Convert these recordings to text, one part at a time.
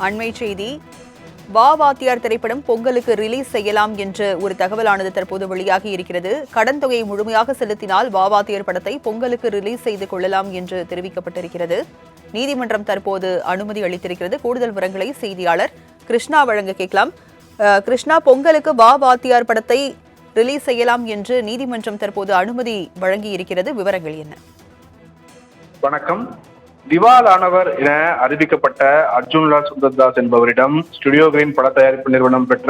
அண்மை செய்தி. வா வாத்தியார் திரைப்படம் பொங்கலுக்கு ரிலீஸ் செய்யலாம் என்ற ஒரு தகவலானது தற்போது வெளியாகி இருக்கிறது. கடன் தொகையை முழுமையாக செலுத்தினால் வா வாத்தியார் படத்தை பொங்கலுக்கு ரிலீஸ் செய்து கொள்ளலாம் என்று தெரிவிக்கப்பட்டிருக்கிறது. நீதிமன்றம் தற்போது அனுமதி அளித்திருக்கிறது. கூடுதல் விவரங்களை செய்தியாளர் கிருஷ்ணா வழங்க கேட்கலாம். கிருஷ்ணா, பொங்கலுக்கு வா வாத்தியார் படத்தை ரிலீஸ் செய்யலாம் என்று நீதிமன்றம் தற்போது அனுமதி வழங்கி இருக்கிறது. விவரங்கள் என்ன? வணக்கம். திவாலானவர் என அறிவிக்கப்பட்ட அர்ஜுன்லால் சுந்தர்தாஸ் என்பவரிடம் ஸ்டுடியோ கிரீன் பட தயாரிப்பு நிறுவனம் பெற்ற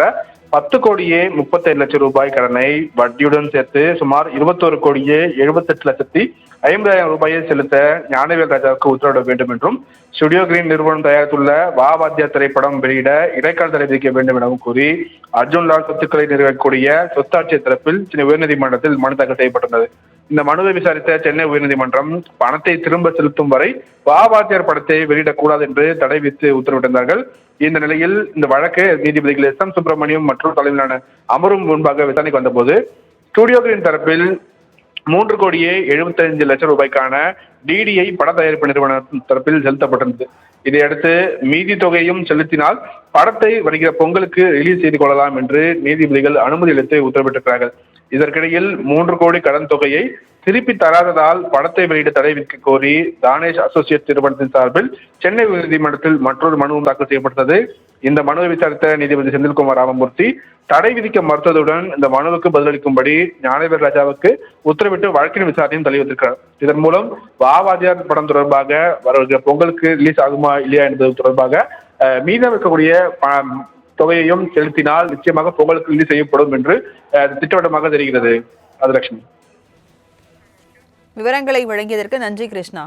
10,37,00,000 ரூபாய் கடனை வட்டியுடன் சேர்த்து சுமார் 21,78,50,000 ரூபாயை செலுத்த ஞானவேல் ராஜாவுக்கு உத்தரவிட வேண்டும் என்றும், ஸ்டுடியோ கிரீன் நிறுவனம் தயாரித்துள்ள வா வாத்தியார் திரைப்படம் வெளியிட இடைக்கால தடை விதிக்க வேண்டும் எனவும் கூறி அர்ஜுன்லால் சொத்துக்களை நிறுவக்கூடிய சொத்தாட்சியர் தரப்பில் சென்னை உயர்நீதிமன்றத்தில் மனு தாக்கல் செய்யப்பட்டுள்ளது. இந்த மனுவை விசாரித்த சென்னை உயர்நீதிமன்றம் பணத்தை திரும்ப செலுத்தும் வரை வா வாத்தியார் படத்தை வெளியிடக்கூடாது என்று தடை விதித்து உத்தரவிட்டிருந்தார்கள். இந்த நிலையில் இந்த வழக்கு நீதிபதிகள் SM சுப்பிரமணியம் மற்றும் தலைமையிலான அமர்வு முன்பாக விசாரணைக்கு வந்தபோது ஸ்டுடியோ கிரீன் தரப்பில் 3,75,00,000 ரூபாய்க்கான DDI பட தயாரிப்பு நிறுவன தரப்பில் செலுத்தப்பட்டிருந்தது. இதையடுத்து மீதி தொகையும் செலுத்தினால் படத்தை வருகிற பொங்கலுக்கு ரிலீஸ் செய்து கொள்ளலாம் என்று நீதிபதிகள் அனுமதி அளித்து உத்தரவிட்டிருக்கிறார்கள். இதற்கிடையில் 3 கோடி கடன் தொகையை திருப்பி தராததால் படத்தை வெளியிட தடை விதிக்க கோரி தானேஷ் அசோசியேட் நிறுவனத்தின் சார்பில் சென்னை உயர்நீதிமன்றத்தில் மற்றொரு மனுவும் தாக்கல் செய்யப்பட்டது. இந்த மனுவை விசாரித்த நீதிபதி செந்தில்குமார் ராமமூர்த்தி தடை விதிக்க மறுத்ததுடன் இந்த மனுவுக்கு பதிலளிக்கும்படி ஞானவேல் ராஜாவுக்கு உத்தரவிட்டு வழக்கின் விசாரணையும் தள்ளிவிட்டிருக்கிறார். இதன் மூலம் வா வாத்தியார் படம் தொடர்பாக வருகிற பொங்கலுக்கு ரிலீஸ் ஆகுமா இல்லையா என்பது தொடர்பாக மீதம் இருக்கக்கூடிய தொகையையும் செலுத்தினால் நிச்சயமாக பொங்கலுக்கு ரிலீஸ் செய்யப்படும் என்று திட்டவட்டமாக தெரிகிறது. அது லட்சுமி. விவரங்களை வழங்கியதற்கு நன்றி கிருஷ்ணா.